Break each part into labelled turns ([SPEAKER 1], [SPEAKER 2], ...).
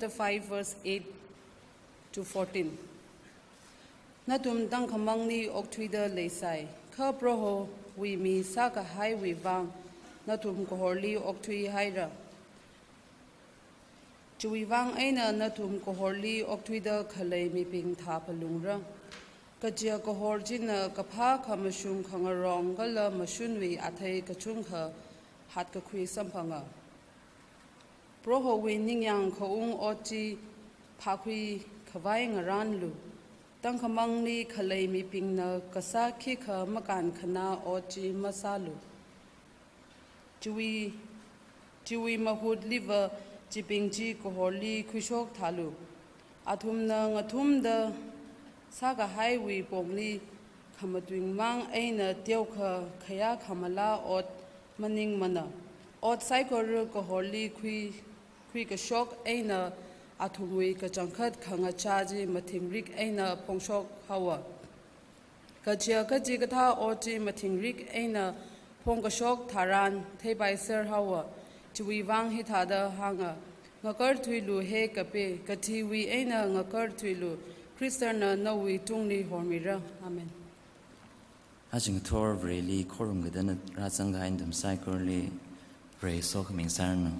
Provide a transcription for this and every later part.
[SPEAKER 1] chapter 5 verse 8 to 14. Natum dang khamang ni okthuida leisai kha proho we mi saka hai we wang natum ko horli okthui haira chui wang aina natum ko horli okthuida khalei mi ping tha palungra kajia ko horjina kapha khamashung khangarong gala mashunwi athai kachung kha hat ka khui samphanga proho we ningyang khoung ochi phakhui khawai ngaran lu tang khamang ni khalei mi ping na kasa khi kha makan khana ochi masalu chui mahud liver chiping chi ko horli khushok thalu athum na ngathum da saga highway pomli khamatwing mang aina tiokha khaya khamala ot maning mana ot cycle ko horli khui ka shok aina athumwi ka changkhat khanga chaji mathingrik aina pongshok hawa kachia kaji katha oti mathingrik aina phong ka shok tharan theibai ser hawa chui wang hi thada hanga ngakar thuilu he kape kathi wi aina ngakar thuilu Christiana nawi tungni hormira amen
[SPEAKER 2] Ajing thor really korum gadan razanga indam cyclerly pray so coming sarno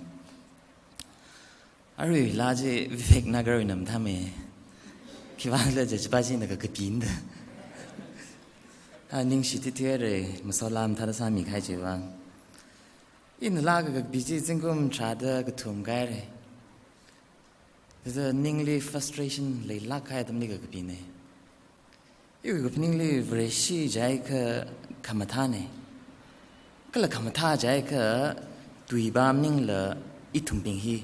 [SPEAKER 2] Ari laje vivek nagar inam thame kiwangla je baji na ka pinda ning shi titere masalam thada sami khai jewa in la ga biji jingum chada ga thum gai re the ningly frustration le la khai tam ni ga pine yu ga ningly vreshi jai ka kamathane kala kamatha jai ka tuibam ning la ithum ping hi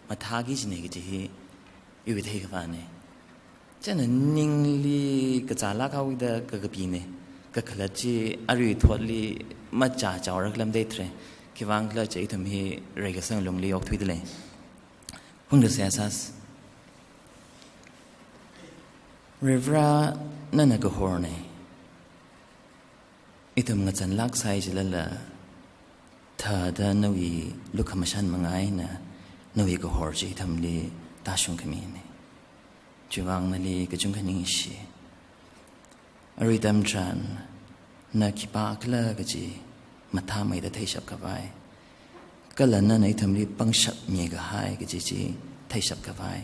[SPEAKER 2] mathagi jine gi ji yu thei ka ne chen ningli ka chala ka wi da ka pine ka khala chi ari tholi ma cha chaw rak lam dei tre ki wang la che ithum hi re ga sang long li ok thui de le hung de sas Rivra nana go horne ithum nga chan lak sai jilala tha da nawi lukhamashan mangai na nawi go horji thamli ta shung khamine chiwang nali ka chung khani shi ari dam chan na kipa kla ga ji matha mai da thai shap ka vai kala na nei thamli pangshap me ga hai ga ji thai shap ka vai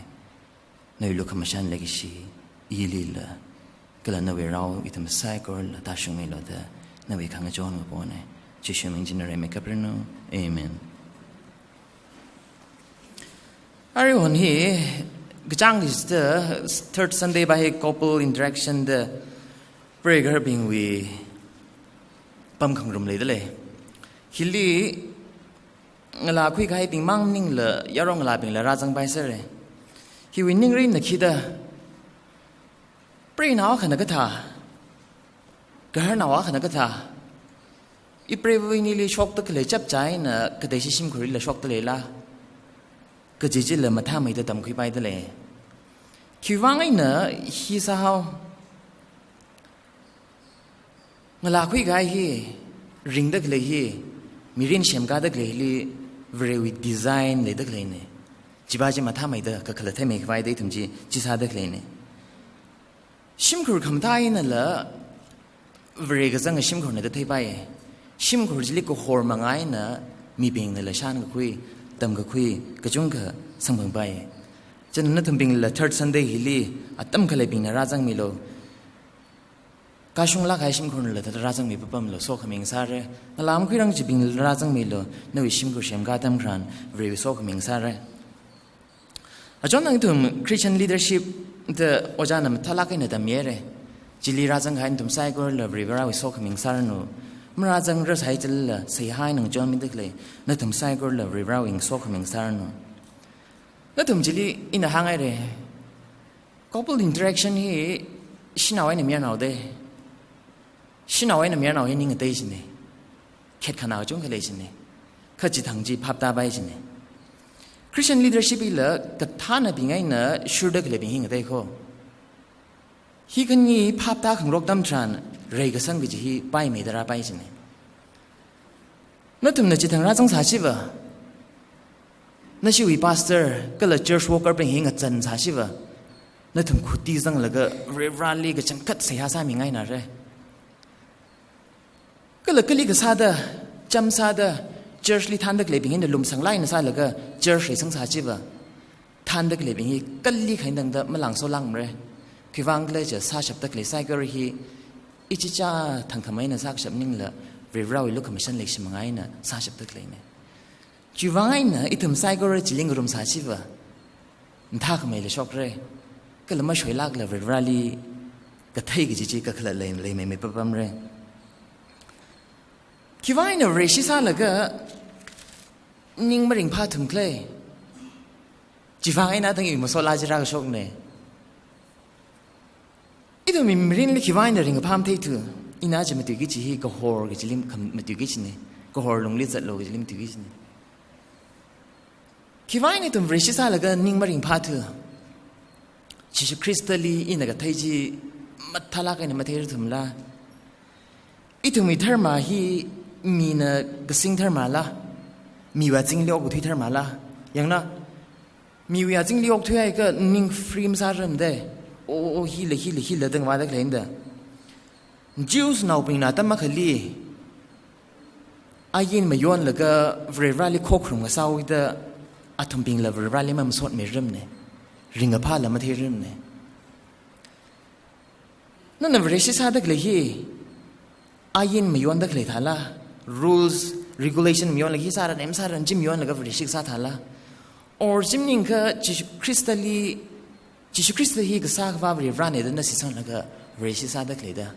[SPEAKER 2] nawi lukhamashan lagi shi Yilila, kala nawi rao itam cycle ta shung me lo da nawi khanga jon mo bone chishum engineer me kapreno amen Ari on he gajang is the third Sunday by couple interaction the prayer being we pam khang rum le de le hili ngala khui khai ping mang ning le yarong la ping la rajang bai ser hi winning rin na khida Pray now khana ka tha gar nawa khana ka tha I pray we ni le shok ta kle chap chai na ka dei sim khuri le shok ta le la ka ji ji le matha mai da tam khui pai da le ki wang ai na hi sa haw ngala khui gai hi ring da kle hi mirin shem ka da kle li very with design le da kle ne ji ba ji matha mai da ka khala the me khai dei thum ji sa da kle ne Shimkur kamtai na la vrega zang shimkur na da thai bai shimkur jili ko hor mangai na mi bing na la shan ka khui tam ka khui ka chung ka sang bang bai chen na thum bing la third Sunday hili atam khale bing na rajang mi lo ka shung la khai shimkur na la da rajang mi papam lo so khaming sa re na lam khui rang ji bing rajang mi lo na wi shimkur shem ga tam kran vrega so khaming sa re ajon nang tum Christian leadership the ojanam thalakai na damyere jili rajang hain tum sai gor la rivera wi sok ming sarnu mrajang ra sai jil la sei hai nang jon mi dekle na tum sai gor la rivera wing sok ming sarnu na tum jili in a hangai re couple interaction hi shinawai na mianau de shinawai na mianau hi ning dei jine khet khana jong khale jine khaji thangji phapta bai jine Christian leadership ila kathana bingai na shurdak le bing dai kho hi kan ni phapta khang rok dam tran rei ga sang bi ji pai me dara pai jine na tum na chi thang ra jang sa chi ba นั่นชีวิตพาสเตอร์ก็เลยเจอชวกร์เป็นเฮงจันทร์สาชีวะนั่นถึงขุดตีจังแล้วก็เรฟราลีก็จังกัดเสียสามีง่ายนะเร่ก็เลยก็ลีก็ซาเดอจำซาเดอเจอร์ลีทันเด็กเลยเป็นเฮงเดลุมสังไล่นะซาแล้วก็เจอร์ลีสังสาชีวะทันเด็กเลยเป็นเฮงก็ลีขันดังเดมาหลังโซลังเร่คือวางเลยจะซาฉับเด็กเลยไซก็รีอิจิจ้าทางขมิ้นนะซากฉับนิ่งละเรฟราวิลุคคำมิชันเล็กชิมง่ายนะซาฉับเด็กเลยเนี่ยจีวางนะอิทุมไซก็รีจิลิงรุมสาชีวะมันท่าขมิ้นเลยช็อกเร่ก็เลยมาช่วยลากเลยเรฟราลีก็เทกิจิก็ขลัดเลยไม่ปั๊มเร่คิดว่าเนี่ยเรชิซาเลยก็นิ่งมาริงพาถึงเลยจีวางนะตั้งอยู่มาโซลาจิราก็ช็อกเนี่ยอีตัวมีมรินเลยคิดว่าเนี่ยริงกับพามเทถืออีน่าจะมาตุกิจิฮีก็ฮอร์กิจิลิมมาตุกิจิเนี่ยก็ฮอร์ลงลิจัดโลกิจิลิมตุกิจิเนี่ยคิดว่าเนี่ยตัวเรชิซาเลยก็นิ่งมาริงพาถือชิชคริสตัลลีอินกับไทจีมัทลากันมาเทรุถุมลาอีตัวมีเทอร์มาฮีมีนะกสิงเทอร์มาละมีว่าจิงเลี้ยวกุที่เทอร์มาละอย่างน่ะมีว่าจิงเลี้ยวทุยไอ้ก็นิ่งฟรีมซาร์มเด้โอ้ฮีเลยดังว่าดักเลยเด้จิวส์น่าเป็นน่าตั้มมาขลีอายินมาย้อนแล้วก็เวรราลีโคกรุงกับสาวอีเด้อาทมปิงแล้วเวรราลีมันสวดไม่เริ่มเนี่ยริงกับผ้าแล้วมาเทเริ่มเนี่ยนั่นน่ะเวรชิซาดักเลยฮีอายินมาย้อนดักเลยท่าละ rules regulation มาย้อนเลยฮีสาระเอ็มสาระจิมย้อนแล้วก็เวรชิซาท่าละor จิมนิ่งก็จิคริสตัลฮีก็สร้างว่าเวรราเนี่ยนั่นสิสันแล้วก็เวรชิซาดักเลยเด้อ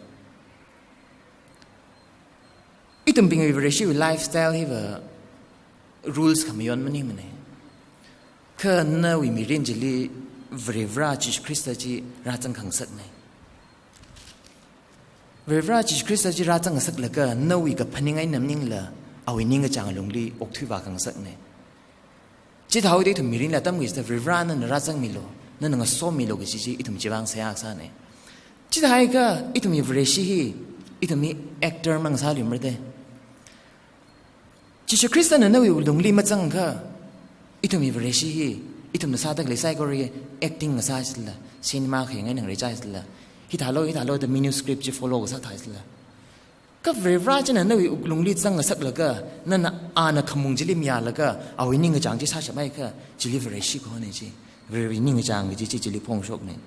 [SPEAKER 2] อีตุ่มปิงเวรชิวไลฟ์สไตล์ฮีว่า rules ขมาย้อนมันนี่มันเนี่ยคือน่าวิมีเรื่องจิลีเวรราจิคริสต์จีราจังขังสักเนี่ยเวรราจิคริสต์จีราจังสักแล้วก็น่าวิกับพันยังไงน้ำนิ่งละเอาไว้นิ่งก็จางลงลีอกทุยว่าขังสักเนี่ยจิตเอาได้ถึงมีเรื่องละตั้งวิสต์เวรรานั่นราจังมิโลนั่นงาโซมิโลก็จิอีตุ่มจีบังเสียอักษรเนี่ยจิตหายก็อีตุ่มมีเวรชีฮีอีตุ่มมีแอคเตอร์มังสาลิมร์เดจิคริสต์นั่นน่าวิลงลีมาจังก็อีตุ่มมีเวรชีฮีอีตุ่มน่ะซาดักเลยไซก็เรีย acting น่ะซาสิละซีนีมาเขียนไงหนังเรียใจสิละฮิตาโลแต่ manuscript จะ follow ก็สักท้ายสิละก็เวรราจันน่ะวิลงลีจังก็สักแล้วก็นั่นน่ะอาณาขมุงจิลิมยาแล้วก็เอาไว้นิ่งก็จังที่ซาใช่ไหมก็จิลิเวรชีก็เนี่ยจีเวรนิ่งก็จังก็จิลิพงชกเนี่ย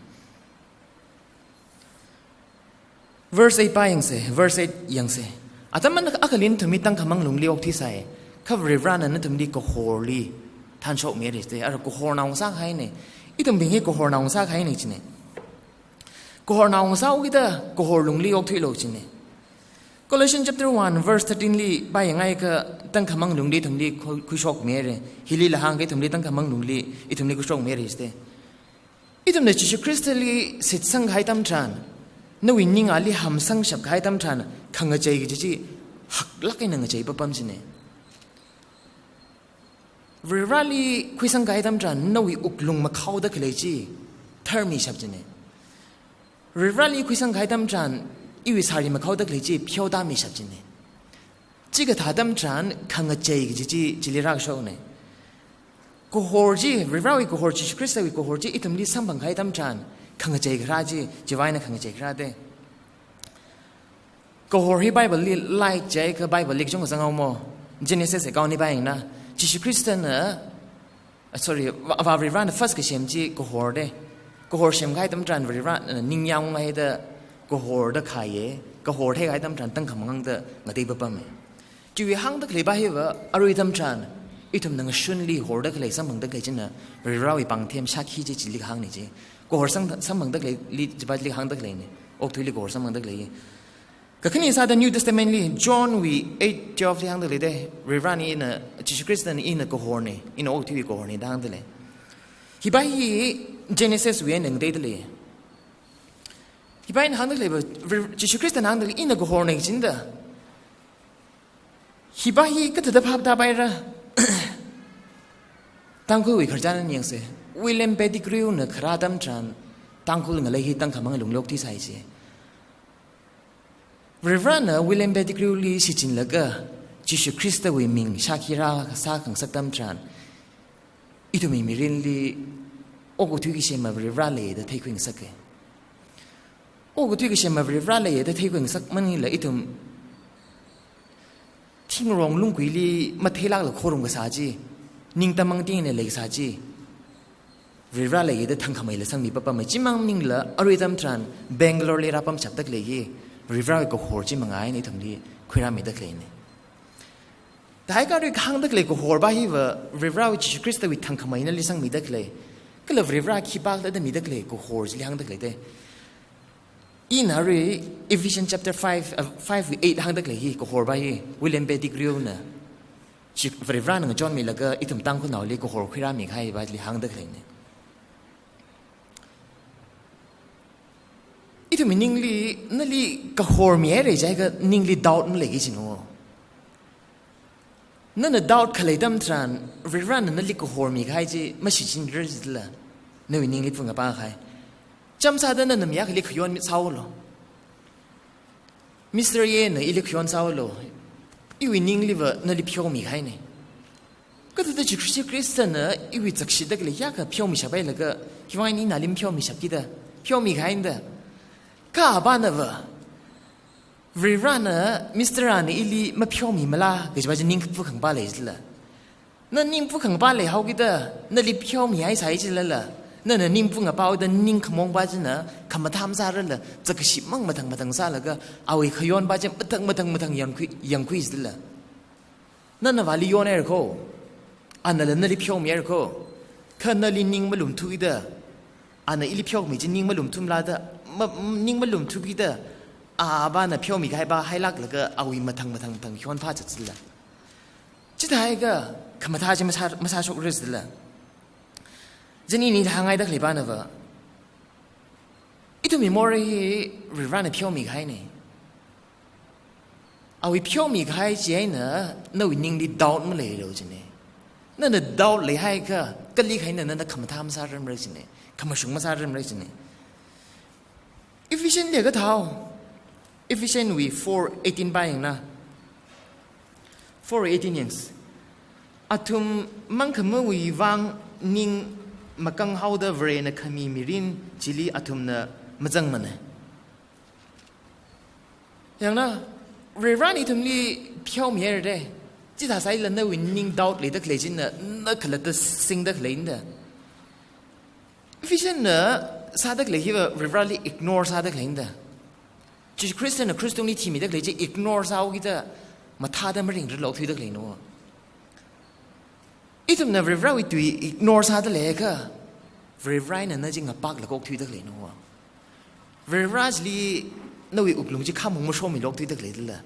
[SPEAKER 2] verse 8 ไปยังเส verse 8ยังเสอาตมันอักลินถึงมีตั้งขมังลงลีออกที่ใส่ข้าเวรรานั่นถึงดีก็โฮลีท่านโชคเมียดิสเตอร์ก็ฮอร์นาองซากให้เนี่ยอีตุ่มเป็นเฮก็ฮอร์นาองซากให้เนี่ยจีเนี่ยก็ฮอร์นาองซากอุกิตาก็ฮอร์ลงลีออกที่โลกจีเนี่ย Colossians chapter 1 verse 13ลีไปยังไงก็ตั้งขมังลงลีถึงดีคุยโชคเมียเลยฮิลีละหางก็ถึงดีตั้งขมังลงลีอีตุ่มลีคุยโชคเมียดิสเตอร์อีตุ่มเนี่ยจิคริสต์ลีสิทธิ์สังให้ตั้มทานนวินยิงอาลีหำสังฉับให้ตั้มทานขังใจก็จีหักลักไอ้หนังใจปั๊มจีเนี่ยเวลาลีคุยสังกัดทำจานน่าวิอุกลงมาเข้าดักเลยจีเทอร์มีชับจีเนี่ยเวลาลีคุยสังกัดทำจานอีวิสารีมาเข้าดักเลยจีเพียวดามีชับจีเนี่ยจีก็ท่าทำจานขังใจก็จีจิลิรักโชว์เนี่ยกูฮอร์จีเวลาวิกูฮอร์จีคริสต์วิกูฮอร์จีอีทำลีสัมบังกัดทำจานขังใจกระจีจีไว้นะขังใจกระเดกูฮอร์ฮีไบเบิลลีไลค์ใจก็ไบเบิลลีจงก็สังเอาโมเจเนซิสก็นี่ไปเองนะจิคริสต์น่ะ sorry ว่าเวลาเนี่ย first ก็เชื่อมจีกูฮอร์เดกูฮอร์เชื่อมใครตั้มจานเวลานิ่งยังไงเด้อกูฮอร์เด้อใครกูฮอร์ให้ใครตั้มจานตั้งคำงังเด้องาตีปั๊มเนี่ยจีวิหังเด้อเลยบ้าเหรออารมณ์ตั้มจานอีทุ่มนั่งชุนลีฮอร์เด้อเลยสัมผัสเด้อเลยจีน่ะเวลาวิปังเทียมชักขี้จีลิกหังนี่จีกูฮอร์สัมผัสเด้อเลยลีจีบัดลิกหังเด้อเลยเนี่ยโอ้ทุยลีกูฮอร์สัมผัสเด้อเลยก็ขึ้นในศาสนา New Testament ลี John วี8:12ที่หังเด้อเลยเด้เวลานี้น่ะจิคริสต์นี่อินกูฮอร์เนี่ยอินโอ้ทุยกูฮอร์เนี่ยดังเด้อเลยฮิบายฮี Genesis วีหนึ่งเด้อเลยฮิบายหังเด้อเลยจิคริสต์หังเด้อเลยอินกูฮอร์เนี่ยจริงเด้อฮิบายฮีก็ถือได้ภาพตาไปละตั้งคุยขจรนั่นยังเสียวิลเลมเปดิกริวเนี่ยคราดัมจันตั้งคุยเงยฮีตั้งคำมังหลงโลกที่ใส่เสียเรเวอร์น่ะวิลเลมเปดิกริวลีสิจินละก็จิคริสต์วิมิงชาคิราสาขังสักดัมจัน อีตัวมีเรียนลีโอ้ก็ทุกข์เชื่อมาบริวารเลยแต่ที่คุยสักโอ้ก็ทุกข์เชื่อมาบริวารเลยแต่ที่คุยสักมันนี่แหละอีตัวที่รองลุงกุยลีมาเทลักหรือโครงกษาจีนิ่งตามังติ้งเนี่ยเลยษาจีบริวารเลยแต่ทั้งขมายเลยสังมีปะปะไม่จิมังนิ่งละอริยธรรมทรานเบงกลอร์เลยรับปั๊มฉับตักเลยบริวารก็โหดจิมังไงในทำดีคุยรามีตักเลยเนี่ยแต่ให้การด้วยข้างตักเลยก็โหดบ้าฮีว่าบริวารจิคริสต์วิทั้งขมายนั่นเลยสังมีตักเลยก็เลยบริวารขี้ปากแต่มีตักเลยก็โหดเลยข้างตักเลยเด้อีน่ารี Ephesians chapter 5:8 หางตักเลยฮีก็โหดบ้าฮีวิลเลียมเบติกริโอน่ะจิบริวารหนึ่งจอนมีแล้วก็อีทุ่มตั้งคนเอาเลยก็โหดคุยรามีใครบ้าเลยหางตักเลยเนี่ยอีทุ่มนิ่งลีนั่นลีก็โหดมีอะไรใจก็นิ่งลีดาวน์มันเลยกี่ชิโน่นั่นน่ะดาวขลัยดำทรานริรันนั่นลิกโฮร์มีใครจีไม่ใช่จริงหรือจิตละนั่นวินิงลิฟุงกับป้าใครจำซาดันนั่นมีอะไรขย้อนเศร้าหรอมิสเตอร์เย่น่ะอีลิขย้อนเศร้าหรออีวินิงลิวนั่นลิพิโอมีใครเนี่ยก็ตัวจิคริสต์น่ะอีวิจักชิดกันเลยยากกับพิโอมีชาไปแล้วก็คิดว่านี่น่าลิมพิโอมีชากิดะพิโอมีใครเนี่ยข้าบ้านน่ะวะริรันน่ะมิสเตอร์อันอีลีมาพิโอมีมาละก็จะว่าจะนิ่งผู้ขังบ้านเลยจิละนั่นนิ่งผู้ขังบ้านเลยเขาคิดะนั่นลิพิโอมีให้ใส่จิละละนั่นน่ะนิ่งผู้ขังบ้านแต่นิ่งขมองบ้านจินะขมาทำซาระละจะกระชิบมั่งมาทางซาแล้วก็เอาไอ้ขย้อนบ้านจิมาทางยังคุยจิละนั่นน่ะวาลิโยนเอร์โคอันนั้นนั่นลิพิโอมีเอร์โคข้านั่นลินิ่งมาหลุมทุกิดะอันนั้นอีลิพิโอมีจะนิ่งมาหลุมทุ่มลาดะนิ่งมาหลุมทุกิดะบ้านน่ะพี่มีใครบ้าให้ลักแล้วก็เอาอีมาทางย้อนผ้าจัดสิละจิตายก็ขมาท่าจะมาชาชกเรื่องสิละจะนี่ทางไงดักเลยบ้านน่ะวะอีตัวมีมอร์ฮีริรันน่ะพี่มีใครเนี่ยเอาอีพี่มีใครเจ้าน่ะนั่นวินิ่งดีดาวน์มาเลยเราจริงเนี่ยนั่นน่ะดาวน์เลยให้ก็ลีใครเนี่ยนั่นน่ะขมาท่ามาชาเรื่องอะไรจริงเนี่ยขมาชงมาชาเรื่องอะไรจริงเนี่ยอีฟิเชนเดียก็เท่าEphesians 4:18 ba yang na 4:18 yang atum mang khama wi wang ning makang hauda vre na khami mirin chili atum na majang mane yang na re rani tum li phiao mi er de chi tha sai lan na win ning doubt le dak le jin na khala ta sing dak le inda Ephesians na sa dak le hi re rali ignore sa dak le indaจิคริสเตียนคริสต์ตรงนี้ที่มีดักเลยจะ ignore สาวกิจมาท่าได้ไม่ริงหรือหลอกที่ดักเลยนู้อีทุกนั้น very right ตัว ignore สาวดักเลยก็ very right นั่นจริงกับปากหลอกที่ดักเลยนู้ very right ลีนั่นวิอุปลุงจะข้ามมงมาชมมีหลอกที่ดักเลยละ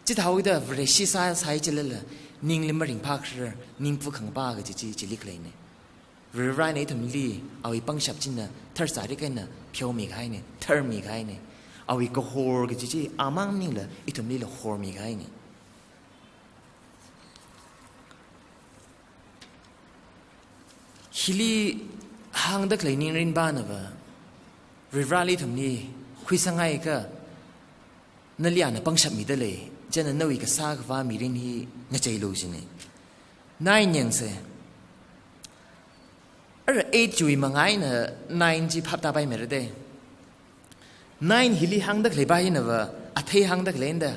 [SPEAKER 2] จิตเอากิจ very ชีสายสายจะเลยละนิ่งเลยไม่ริงปากเชื่อนิ่งผู้ขังปากก็จะลิกเลยเนี่ย very right ในทุกนี้เอาอีปังฉับจินน่ะเธอสายได้กันน่ะเพียวมีใครเนี่ยเธอมีใครเนี่ยเอาอีกโฮร์ก็จีอามังนี่แหละอีทุ่มนี่แหละโฮร์มีใครนี่ฮิลีหางดักเลยนิ่งรินบ้านนะวะริวาลีทุ่มนี่คุยสังไงก็นั่นเลี้ยนปังฉับมีได้เลยเจนนั่นวิกษากว่ามีรินฮีน่าใจรู้สิเนี่ยนายยังเสจุยมังไงน่ะนายจีพับตาไปไม่ได้nine hili hang dak le bai na wa athei hang dak lenda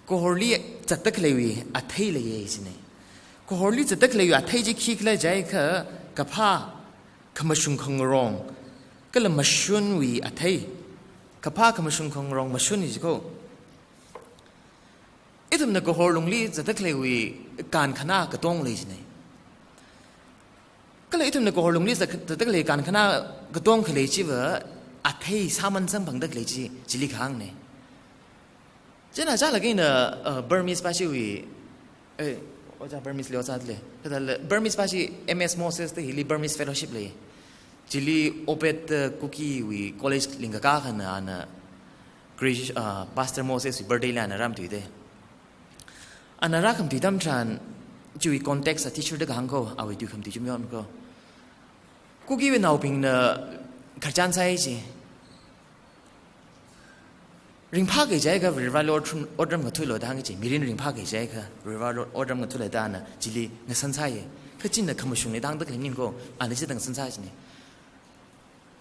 [SPEAKER 2] kohorli chatak lewi athei le ye isne kohorli chatak lewi athei ji khik la jai kha kapha khamashung khong rong kala mashun wi athei kapha khamashung khong rong mashun is ko itum na kohorlung li chatak lewi kan khana ka tong le isne kala itum na kohorlung li chatak le kan khana ka tong khale chi waอาเทยสามัญสังพังดักเลยจิลิขังเนี่ยเจ้าหน้าจ้าละกินBurmese ภาษาวิว่าจะ Burmese เลี้ยวจัดเลยแต่ Burmese ภาษา MS Moses ที่ฮิลี Burmese Fellowship เลยจิลิโอเปตคุกกี้วิ college ลิงก้าขันอันGrace Pastor Moses วิ birthday เลยอันรำตุยเดอันรักคำตุยตั้มชันจุย context ที่ชุดเด็กหังก็เอาไว้ดูคำตุยจุ่มย้อนก็คุกกี้วินเอาพิงเนขจรใช่จีริงพากใจก็ริวาร์ลอดรำกับทุยหลอดทางจีมีริงพากใจก็ริวาร์ลอดรำกับทุยหลอดทางน่ะจิลีเงสันใช่ข可真的看不上你当得个宁个，俺那些等身材是呢。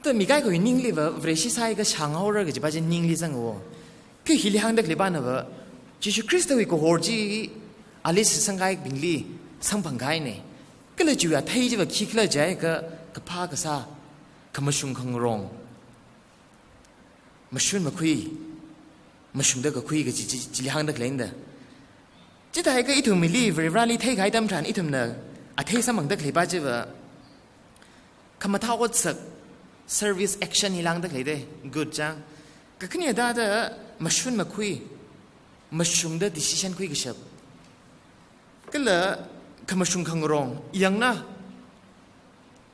[SPEAKER 2] 但米该个宁里个，为是啥一个长好热个就把这宁里整个，可希里行得个里班那个，就是基督一个活计，阿里是生该病里生朋开呢，个了就要推这个起了这个怕个啥，看不上看容，没顺没亏，没顺得个亏个只里行得个人的。这大个一头米里为让你推开他们谈一头呢，啊推什么得个里把这个，看么他我吃。service action hilang dak leide good jang ka khni da da mashun ma khui mashung da decision khui gishap kala kamashung khang rong yang na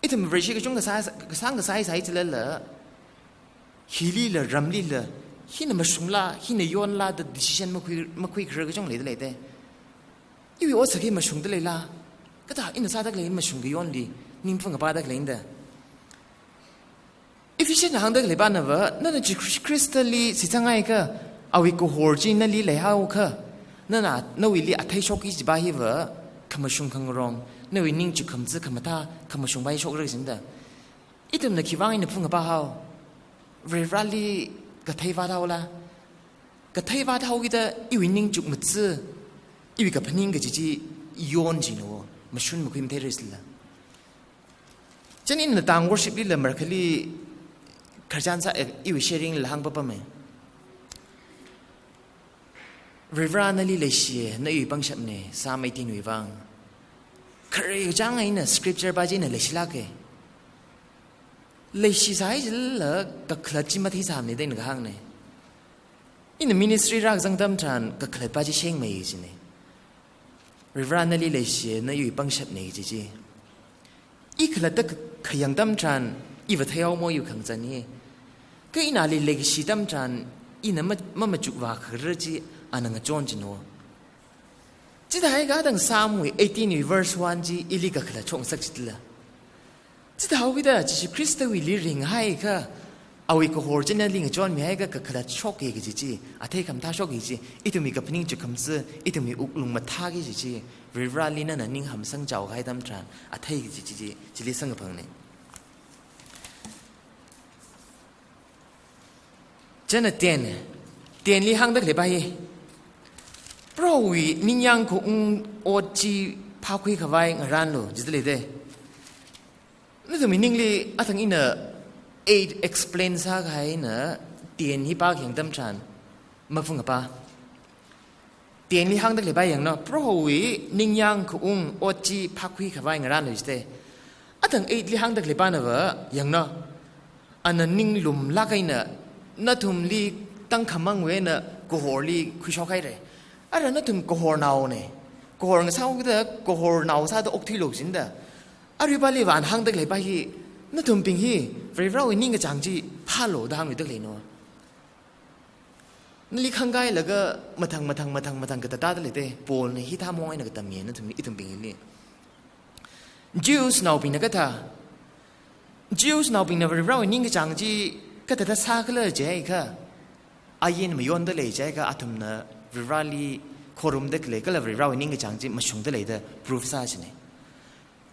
[SPEAKER 2] item reshi ka chung ka sang ka sai chala la hili la ramli la hina mashung la hina yon la da decision ma khui khra ka chung leide leide iwi o sakhi mashung da leila ka ta in sa dak lein mashung ga yon li nim phang ba dak lein da efficient hang dak leban na na ji crystally si changai ka awi ko horji na li le hau kha na wi li athai shok ki ba hi wa khamashung khang rong na wi ning chu khamzi khamata khamashung bai shok ra sin da item na kiwang in phung ba hau re rally ka thai wa da la ka thai wa da gi da i wi ning chu mutzi i wi ka phaning ga ji yon ji no mashun mu khim the ris la chanin na tang worship li la mar khali kharjan sa iwi sharing lahang pa me rivrana li le shi na yu bang shap ne sa mai tin wi wang khare jang ai na scripture ba ji na le shila ke le shi sai la ka khlachi ma thi sam ne den ga hang ne in the ministry rak jang tam than ka khlat ba ji sheng mai ji ne rivrana li le shi na yu bang shap ne ji ji i khlat tak khayang tam than i va thayao mo yu khang chan ni ke ina li le shi tam than ina ma chu wa khar ji anang chon ji no ji dai ga dang Samuel 18 verse 1 ji ili ka khla chong sak chit la ji da wi da ji Christ wi li ring hai ka awi ko hor chen ling chon mi hai ka khla chok ge ji a thai kam tha shok gi ji itu mi ka pning chu kham se itu mi uk lung ma tha gi ji rivra li na ning ham sang chau hai tam tran a thai gi ji li sang phang ne chân tiền li hang được lệ bay pro wi ning yang ko o chi pa khui khawai ngaran lo jit le de na to meaning li athang ina 8 explain sa gai na tiền hi pa kyang tam chan ma phung pa tiền li hang được lệ bay yang no pro wi ning yang ko o chi pa khui khawai ngaran lo jit de athang 8 li hang được lệ pa na wa yang no an ning lum la kai na na thum li tang khamang we na ko hor li khu shok kai re ara na thum ko hor naw ne ko hor nga sao da ko hor naw sa da ok thi lok sin da ari ba li wan hang dak le ba hi na thum ping hi very raw ni nga chang ji pha lo da hang wi dak le no li khang gai la ga mathang ka ta da le te pol ne hi tha mo ai na ka tam ye na thum i thum ping li Jews now ping na ka tha Jews now ping na very raw ni nga chang ji ka ta sa kala je ka ayin me yon da le je ka atum na virali khorum de kle kala virali ning chang ji ma shung de le da proof sa ji ne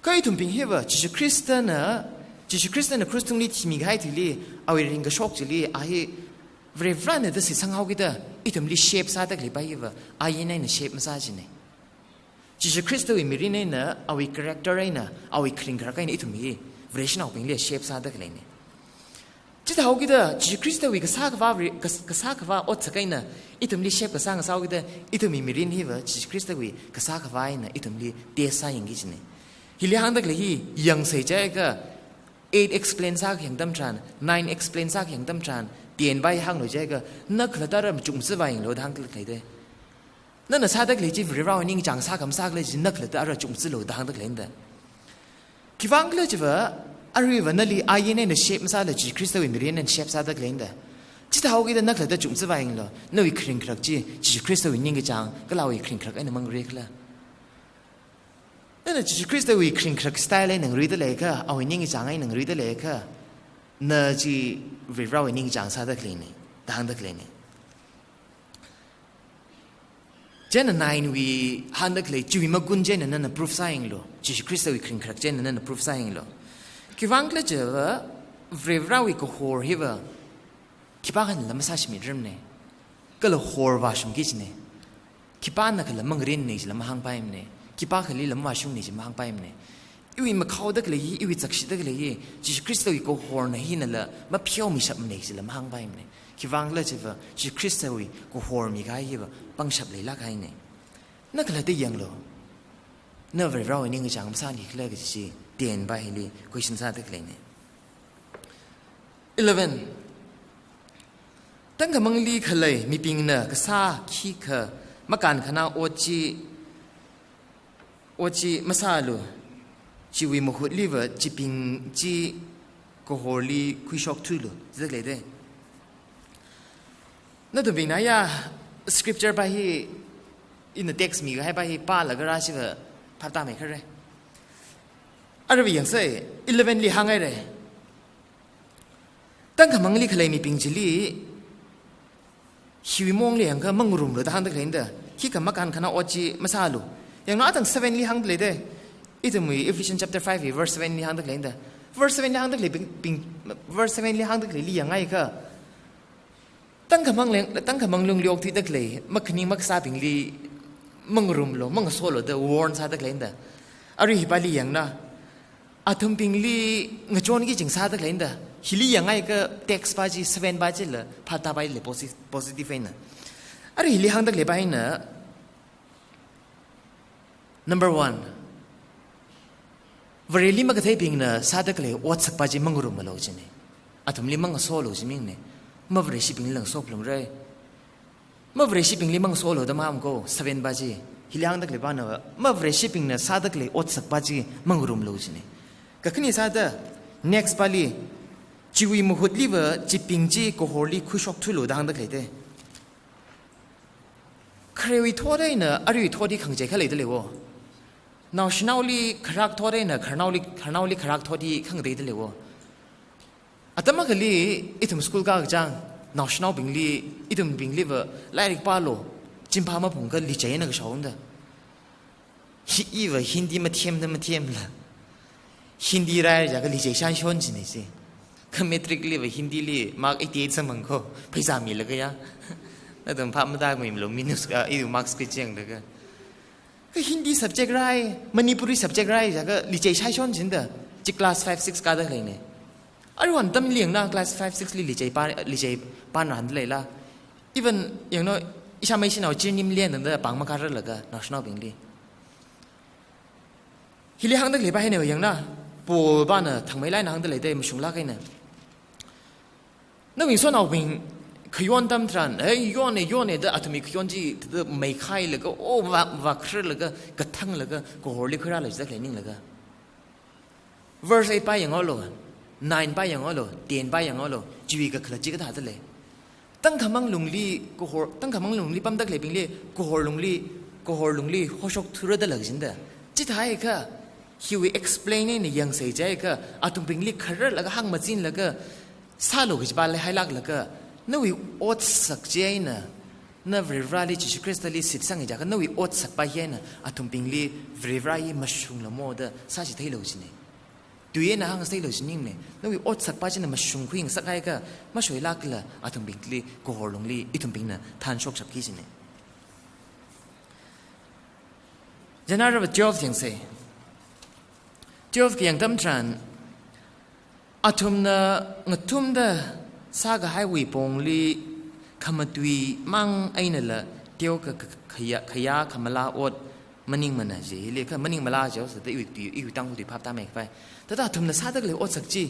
[SPEAKER 2] kai tum ping heva ji Christian na Christung li ti mi gai ti li awi ring ga shok ji li a hi virali da si sang hau gi da itum li shape sa da le ba heva ayin na shape ma sa ji ne ji Christo wi mi ri ne na awi character na awi kring ga kai ni itum hi vration au ping li shape sa da le ne ji da hogi da ji Christ wi ka sa ka va ot sakai na itum li shape ka sa nga sa hogi da itum mi rin hi wa ji Christ wi ka sa ka va na itum li te sa ing gi ne hi li hang da le hi yang sei cha ka 8 explain sa ka yang dam tran 9 explain sa ka yang dam tran tien bai hang lo ja ka na khla da ram chung se vai lo dang le de na na sa da le ji ri ra ni chang sa kam sa le ji na khla da ra chung se lo dang da le da ki wang le ji wa ari vanali ayene na shape sa la ji Christo in rin and shape sa da glenda chi ta hogi da nakla da chung sa vaing lo no i kring krak ji Christo in ning ga chang ka lawi kring krak ai na mang re kla na ji Christo wi kring krak style nang ri da le ka awi ning ga chang ai nang ri da le ka na ji ri ra wi ning chang sa da kleni da hang da kleni เจนนายวีฮันดักเลยจีวิมากุนเจนนั่นน่ะพรูฟไซน์โลจีคริสต์วิคริงครักเจนนั่นน่ะพรูฟไซน์โลคิวังเลเจอเวรราวิโกฮอร์ฮิวคิปากันละมาซาชมิดริมเน่ก็ละฮอร์วาชุมกิจเน่คิปานักละมังเรียนนี่จะละมาฮังไปมเน่คิปาขลีละมาวาชุมนี่จะมาฮังไปมเน่อีวิมาเข้าดักเลยอีวิจักชิดักเลยจีคริสต์วิโกฮอร์น่ะฮินั่นละมาเพียวมีชับมเน่จะละมาฮังไปมเน่คิวังเลเจอจีคริสต์วิโกฮอร์มีกายฮิวปังชับเลยละกายเน่นักละที่ยังโลเนื้อเวรเราเองก็จังภาษาที่เคลื่อนกับจีเตียนไปเลยคุยสินสาดักเลยเน่11ตั้งแต่มังลีขเลยมีปิงเนอร์กษาขี้ขมาการขณะโอจีมาซาลูชีวิตมหุดลีเวอร์จีปิงจีโกโฮลีคุยชอกทุลูจะเลยได้นั่นตัวปิงนายาสคริปเจอร์ไปที่อินเดเท็กซ์มีก็ให้ไปที่ป้าแล้วก็ราชิวภาพตามไม่ขึ้นเลยอะไรอย่างเซ่11ลีห่างไงเลยตั้งแต่มังลีขเลยมีปิงจิลีชีวิตมองเลยอย่างก็มังรุมเลยแต่หันตะเลยเด้อขี้กับมาการขณะอจีมาซาลูอย่างน้อยตั้ง7ลีห่างเลยเด้ออีตัวมือ Ephesians chapter 5 verse 7ลีห่างตะเลยเด้อ verse 7ลีห่างตะเลยปิง verse 7ลีห่างตะเลยลีอย่างไงก็ตั้งกับมังลุงเลียกที่ตะเลยมักนิ่งมักซาปิงลีมังรุมโลมังโซโลเด้อวอร์นซาตะเลยเด้ออะไรฮิบาลีอย่างน่ะอาทุมปิงลีงจวนกี่จิงซาตะเลยเด้อฮิลียังไงก็ text บาจี7บาจีเลยพาตาไปเลย positive เองนะอะไรฮิลีหังตักเลยไปนะ number 1วรีลีมักเทพิงนะซาตะเลยวัดสักบาจีมังรุมมาโลจิเนี่ยอาทุมลีมังโซโลจิมิงเนี่ยมาวรีชิปิงลังโซพลงเลยมาวรีชิปิงลีมังโซโลดมาอัมโก7บาจีฮิลีหังตักเลยบ้านนะมาวรีชิปิงนะซาตะเลยวัดสักบาจีมังรุมโลจิเนี่ยก็ขึ้นนี่ซาตะ next บาลีชีวิตมหุดลีเวอร์จีปิงจีโกโฮลีคุยชอกทุลุดังดักเลยเด้ใครวิทอได้เนอะอะไรวิทอที่ขังใจแค่เลยเด้เลยวะนาชนาลีครักทอได้เนอะครนาลีครักทอที่ขังใจเด้เลยวะอาตมาก็ลีอีทุ่มสกูลก้าจังนาชนาบิงลีอีทุ่มบิงลีเวอร์ไล่ริกปาโลจิมพามาผมก็ลีใจนักชาวน์เด้ฮีเวอร์ฮินดีมาเทียมละฮินดีไรจากก็ลีใจชันชนจีนี่สิก็เมตริกลีว่าฮินดีลีมาร์ก88สมังก็ไปสามีเลยก็ยังแล้วตอนพับไม่ได้ก็มีลงมินุสก็อีดูมาร์กสกิจยังเลยก็ฮินดี subject ไรมันนิปุริ subject ไรจากก็ลีเจใช้ช้อนจินเด้อจี class 5-6ก็ได้เลยเนี่ยอะไรวันตั้มเลี้ยงนะ class 5-6ลีเจปานรันเลยล่ะ even อย่างน้อยอิชาไม่ใช่เอาจีนิมเลี้ยงนั่นเด้อปังมาการเลยก็ national บิงลีฮิลีฮังได้เลยไปให้เนี่ยอย่างน่ะปูบ้านน่ะทางไม่ไล่นางได้เลยได้มาชงลากให้เนี่ยนั่งวิ่งส่วนเอาวิ่งขย้อนตามทรันย้อนเนี่ยเด้ออาจจะมีขย้อนจีเด้อไม่ใครเลยก็โอ้วักครึ่งเลยก็กระทั่งเลยก็โกโหลิคราเลยจะเลยนิ่งเลยก็ verse 8ไปอย่างงั้นเลย9ไปอย่างงั้นเลย10ไปอย่างงั้นเลยจีวีก็ขลัดจีก็ถ่ายได้เลยตั้งคำมังลุงลีโกโหตั้งคำมังลุงลีปั๊มตะเลยปิงลีโกโหลุงลีหัวชกทุเรศได้เลยจินเด้อจิตหายก็he will explain เนี่ยยังเสียใจก็อาตุงปิงลิขระแล้วก็หังมาจินแล้วก็ซาโลกิจบาลเลยให้ลักแล้วก็นั่นวิอดสักเจนะนั่นเวรราลีจิคริสต์ลีสิทธิ์สังเกตก็นั่นวิอดสักไปเย็นอาตุงปิงลิเวรราลีมาชุงละโมเดซาจิเทโลจิเนี่ยดูเย็นนะหังเสียโลจินิ่งเนี่ยนั่นวิอดสักไปเจนมาชุงคุยสักไงก็มาช่วยลักละอาตุงปิงลิโกฮอลงลีอีตุงปิงน่ะทานชกสักกี่จิเนี่ยจะน่ารับเจ้าอย่างเสียเจ้าก็ยังตั้มทรานอาทุมน่ะงทุ่มเด้อสากให้วิปงลีขมาตุยมังไอ้นั่นแหละเที่ยวก็ขยะขมาลาอดมันนิ่งมันน่ะสิเรียกมันนิ่งมาลาเจ้าสุดแต่อีกตั้งหุ่นภาพตามเอกไปแต่ถ้าทุมน่ะสาตะเลยอดสักจี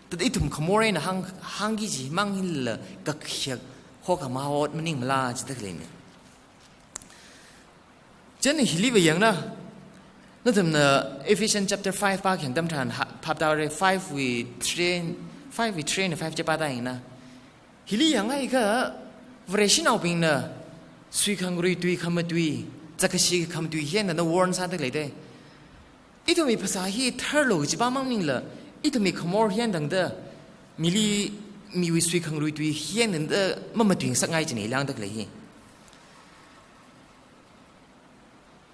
[SPEAKER 2] แต่อีทุมขโมยน่ะหังกี่จีมังหินละก็เขียกข้อขมาอดมันนิ่งมาลาจิตเลยเนี่ยเจ้านี่ฮิลิไปยังนะนั่นทำเนี่ย Ephesians chapter 5ปากอย่างตั้มทานภาพดาวเลย5 we train 5จะป้าได้ยังนะฮิลียังไงก็วเรชินเอาปิงเนี่ยสุยขังรุยตุยคำตุยจักรชีคำตุยเฮียนนั่นวอร์นซาตะเลยได้อีตัวมีภาษาฮีเธอโลจิบ้ามั่งนิ่งละอีตัวมีคำวอร์เฮียนดังเด้อมีวิสุยขังรุยตุยเฮียนนั่นเด้อมันมาถึงสักไงจะหนีล้างตะเลยฮี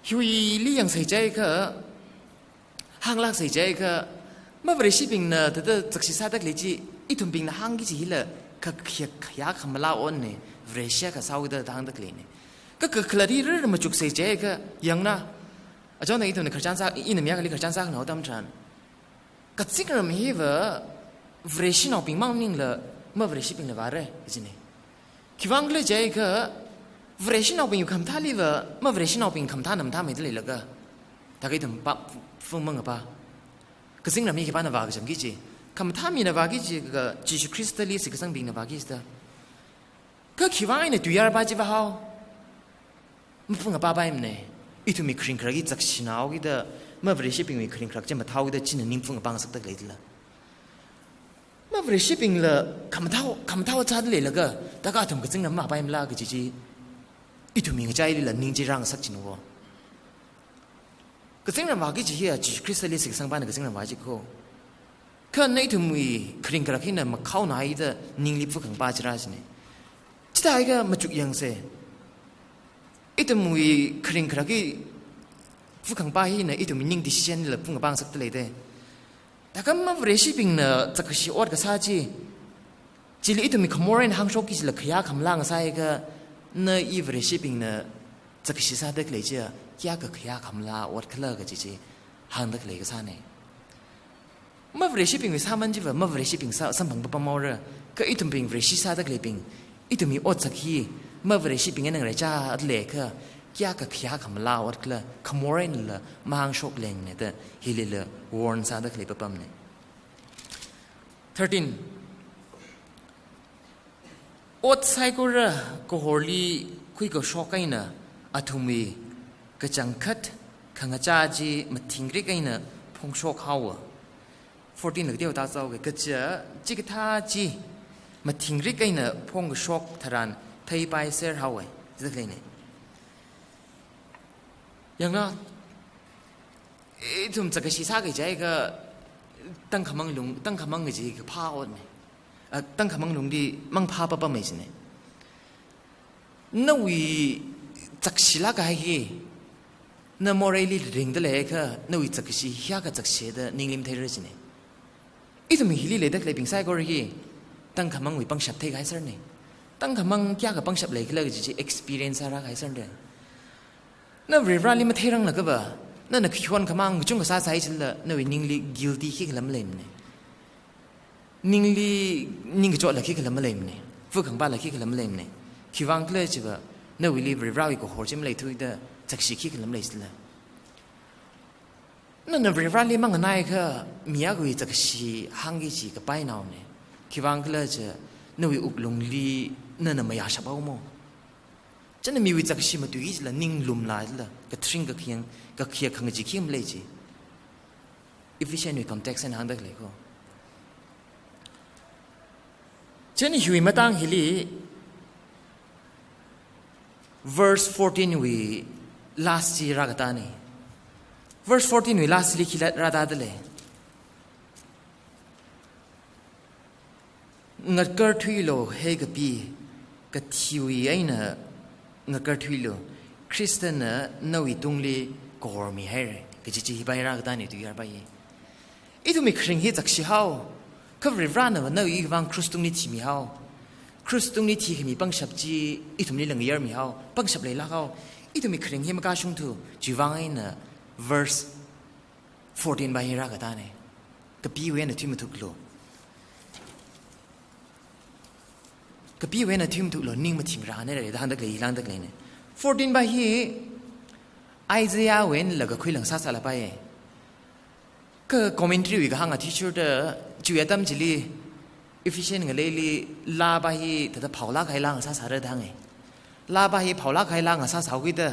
[SPEAKER 2] หิวลี่ยังใส่ใจก็ห่างลากใส่ใจก็เมื่อวันที่ปิงเนอแต่จากศิษย์ตะกี้จีอีทุ่มปิงน่ะห่างกี่จีละก็เขียขยะคำลาอ่อนเนี่ยวันที่ก็สาวเดอทางตะกี้เนี่ยก็คลาดีเรื่องมาจุกใส่ใจก็ยังนะอาจารย์ในอีทุ่มเนี่ยขจันซักอีนี่มีอะไรขจันซักหนาวตั้มจันก็สิ่งนั้นมีว่าวันที่น้องปิงมั่งนิ่งละเมื่อวันที่ปิงละว่าอะไรจีเนี่ยคิดว่าเลยใจก็วันที่น้องปิงอยู่คำท่าลีว่าเมื่อวันที่น้องปิงคำท่านำท่าไม่ได้เลยละก็ถ้าคิดถึงปั๊บฟุ้งมั่งอะปะก็สิ่งนั้นมีแค่ปานนวากิจมีจีคำท่ามีนวากิจก็จิชคริสต์ลีสิกสังบิงนวากิจเด้อก็คิดว่าไอ้เนี่ยตุยาร์บาจิว่าเขามันฟุ้งอะปะไปมั้ยเนี่ยอีทุ่มมีคริงครักอีจักชินเอากิเด้อเมื่อวันที่ปิงมีคริงครักจะมาเท่ากิเด้อจีนนิ่มฟุ้งอะปังสักตะเลยทีละเมื่อวันที่ปิงละคำเท่าชัดเลยละก็แต่ก็ทุ่มก็สิ่งนั้นมาไปมั้ยล่ะก็จีอีทุ่มมีใจเลยละนิ่งจีรังสักจีนวะก็สิ่งนั้นว่ากิจเฮียจิคริสต์ลีสิกสังบ้านก็สิ่งนั้นว่าจิโคก็ในทุ่มมีคริงกระขินมาเข้าไหนเด้อนิ่งลิบฟุกขังป้าจราชเนี่ยจิตใจก็มาจุกยังเซ่อีทุ่มมีคริงกระขิฟุกขังป้าฮีเนี่ยอีทุ่มมีนิ่งดิเชนเลยฟุกขังป้าสักตะเลยเด้แต่ก็มาเรชิปิงเนี่ยจะกษีอดก็ซาจีจิลีอีทุ่มมีขโมยในห้างโชกิจเลยขยะคำล่างใส่ก็เนยอีเรชิปิงเนี่ยจะกษีซาเด็กเลยเจ้าแยกกับขยะคำลาวัดเคลก็จีห่างเด็กเลยก็ซาเนี่ยเมื่อเวรชิปิงวิสามันจีว่าเมื่อเวรชิปิงสัมพันธ์ปะมอร์ก็อีทุ่มปิงเวรชิซาเด็กเลยปิงอีทุ่มมีอดสักทีเมื่อเวรชิปิงนั่งไรจ้าอัดเล่ก็แยกกับขยะคำลาวัดเคลขโมยนี่ละมาหังโชกเลงเนี่ยแต่ฮิลิละวอร์นซาเด็กเลยปะปั๊มเนี่ย13อดไซโกระก็ฮอลลี่คุยกับโชกไอ้น่ะอาทุ่มมีก็จังคัดขังอาจารย์จีมาทิ้งริกไอ้น่ะพงโชคเขาอ่ะ14หนึ่งเดียวตาเจ้าก็จะจิกท่าจีมาทิ้งริกไอ้น่ะพงโชคทารานไทยไปเสียเขาไอ้จะเคยเนี่ยอย่างนั้นทุ่มจะกระชิซากิใจก็ตั้งขมังลุงตั้งขมังกิจก็พาอดเนี่ยตั้งขมังลุงดีมั่งพาปะปะไม่ใช่เนี่ยนั่นวิจักชิลากายฮีนั่นมอร์เรลี่ริงเดเลยค่ะนั่นวิจักชิฮิยากจักเชดนิ่งลิมเทอร์จิเนี่ยอีทุ่มฮิลีเลยดักเลยปิงไซกอร์ฮีตั้งขมังวิปังฉับเทกไฮเซอร์เนี่ยตั้งขมังแก่กับปังฉับเลยก็เลยจี experience อะไรไฮเซอร์เนี่ยนั่นเรื่องนี้มันเท่านั้นก็บ่นั่นน่ะคิดว่าขมังจุงก็ซาใส่จิละนั่นวินิ่งลี guilty ขี้ขลำเล่มเนี่ยนิ่งลีนิ่งก็จอดละขี้ขลำเล่มเนี่ยฝึกขังบ้านละขี้ขลำเล่มเนี่ยคิดว่าก็เลยจีว่านั่นวิลีเรื่องอีกหัวจิมเลยทุยเด้อจักชิขี้ขลำเล่สิละนั่นน่ะเรื่องนี้มันก็น่าก็มีอะไรจักชิฮังกิจิก็ไปน่าเนี่ยคิดว่าก็เลยจีนั่นวิอุกลงลีนั่นน่ะไม่อยากชับเอาโม่ฉันน่ะมีวิจักชิมาตุยจิละนิ่งลุมลายละก็ทริงก็เคียงขังจิขี้มเลยจีอีฟิเชนวิคอนเท็กซ์ในฮันเด็กเลยก็ฉันหิวมาตั้งฮิลีverse 14 we last year ragatani verse 14 we last li khilat radadale ngar thuilo he gapi ka thiwi aina ngar thuilo christian nawi tungli kormi here ke chi bai ragatani tu yar bai itu mi khring hi jakshi hao kavri rana nawi wang christung ni thimi hao Christung ni thi mi pang shap ji itum ni lang year mi hao pang shap le la hao itum mi khring him ka shung thu jiwang ai na verse 14 ba hira ka ta ne ka pi we na thim thu lo ka pi we na thim thu lo ning ma thim ra ne re dan dak le lang dak le ne 14 ba hi Isaiah wen la ka khui lang sa sa la ba ye ka commentary wi ka hanga teacher de ju ya tam ji li efficient 个类哩拉巴伊，他的跑拉开浪啥啥的当诶，拉巴伊跑拉开浪啊啥啥个的，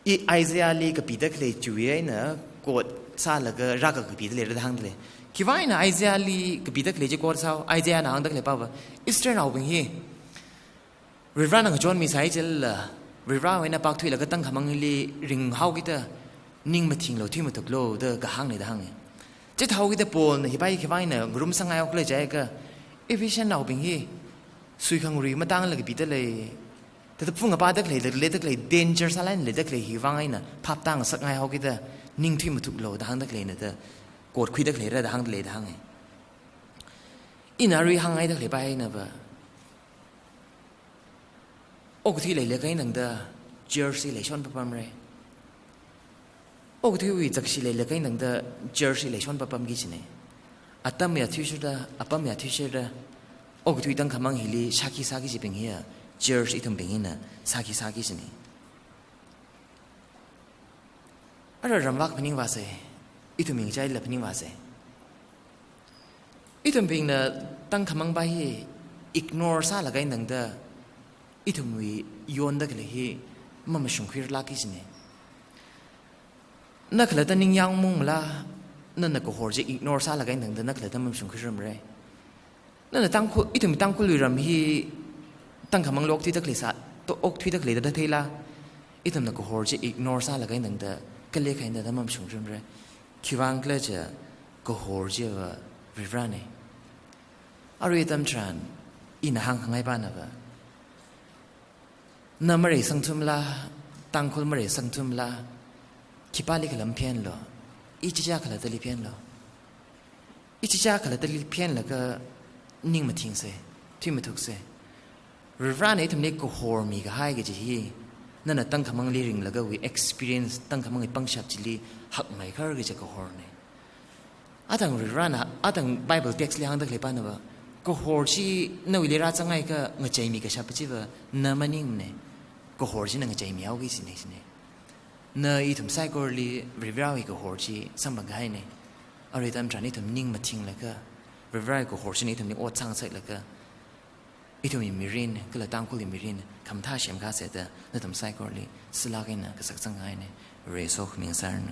[SPEAKER 2] 伊埃塞亚里个彼得个嘞主要呢，过啥那个那个彼得嘞的当的嘞，其外呢埃塞亚里个彼得个嘞就过啥，埃塞亚那行的嘞包不，Eastern 那边去 ，River 那个 John 米赛就了 ，River 那白腿那个当他们哩人好个的，宁么停了推么得了的个行嘞的行诶。จะเท่าที่จะปนที่ไปที่ไปเนี่ยกลุ่มสังเกตก็เลยใจก็เอฟฟิเชนต์เราเป็นที่สุยขังรีมาตั้งเลยกับปีเตอร์เลย แต่ถ้าพุ่งกับป้าตะเลยเลยตะเลย danger ซะแล้วเลยตะเลยหิวังไอ้น่ะภาพตั้งสักไงเขาคิดว่านิ่งที่มันถูกโหลดหังตะเลยเนี่ยแต่กดคุยตะเลยระดังตะเลยหังไงอินารีหังไงตะเลยไปน่ะบ่โอ้ที่เลยเล็กไอ้หนังเด้อ jersey เลยชนปั๊มเลยโอ้ที่วิจักสิเลยเล็กไอ้หนังเด้อ jersey เลยชนปั๊มกี่ชนิดอัตตามีอาทิตย์สุดาอัปปามีอาทิตย์สุดาโอ้ที่ตั้งคำมังฮิลีชาคิสากิจิเป็นเหี้ย jersey ทำเป็นเหี้ยน่ะสากิชนิดอะไรรำวักพนิงวาเซอีทุมิงใจเล็บพนิงวาเซอีทุมเป็นน่ะตั้งคำมังไป ignore ซาละไงหนังเด้ออีทุมวิย้อนดักเลยฮีมันไม่ชงคุยรักกิจเนี่ยนักเล่นตันนิ่งยังมุ่งละนั่นนักก็หัวจะ ignore ซาละกันหนึ่งแต่นักเล่นตันมันชงคุยรำเลยนั่นตั้งคุอีทุมตั้งคุยรำฮีตั้งคำมังโลกที่ตักเลยสัตตัวอกที่ตักเลยแต่เทล่าอีทุมนักก็หัวจะ ignore ซาละกันหนึ่งแต่ก็เลี้ยงให้แต่มันชงคุยรำเลยคิดว่าก็เลยจะก็หัวจะว่าริบรานี่อารีตัมทรานอินหังไงบ้านนะวะน้ำมะเรสังทุมละตังคนมะเรสังทุมละคิปาลิขลัมเพียนหรออีจิจ้าขลัดตลิเพียนหรออีจิจ้าขลัดตลิเพียนแล้วก็นิ่งมาทิ้งเสียที่มาถูกเสียริบรานี่ทำเนี้ยก็หัวมีก็ให้ก็จะฮีนั่นน่ะตั้งคำมังลีริงแล้วก็วิ experience ตั้งคำมังไอ้ปังชับจิลีหักไม่เข้าก็จะก็หัวเนี่ยตั้งริบรานะตั้ง Bible text เลี้ยงตั้งเลยป้านะวะก็หัวที่นวิเลราจังไงก็เงยใจมีก็ชับปะจิวะน้ำมันนิ่งเนี่ยก็หัวที่นั่งใจมีเอาไว้สิเนี่ยเนยอีถุมไซโคลีริบราอีก็หัวที่สัมบังไงเนี่ยอะไรตามจานี่ถุมนิ่งมาทิ้งแล้วก็ริบราก็หัวที่นี่ถุมนิ่งอดช่างเสร็จแล้วก็อีถุมมีรินก็เลยตั้งคุลิมีรินคำท่าเชื่อมข้าเสร็จแล้วถุมไซโคลีสลากินนะก็สักจังไงเนี่ยเรโซขมิ้นซาร์น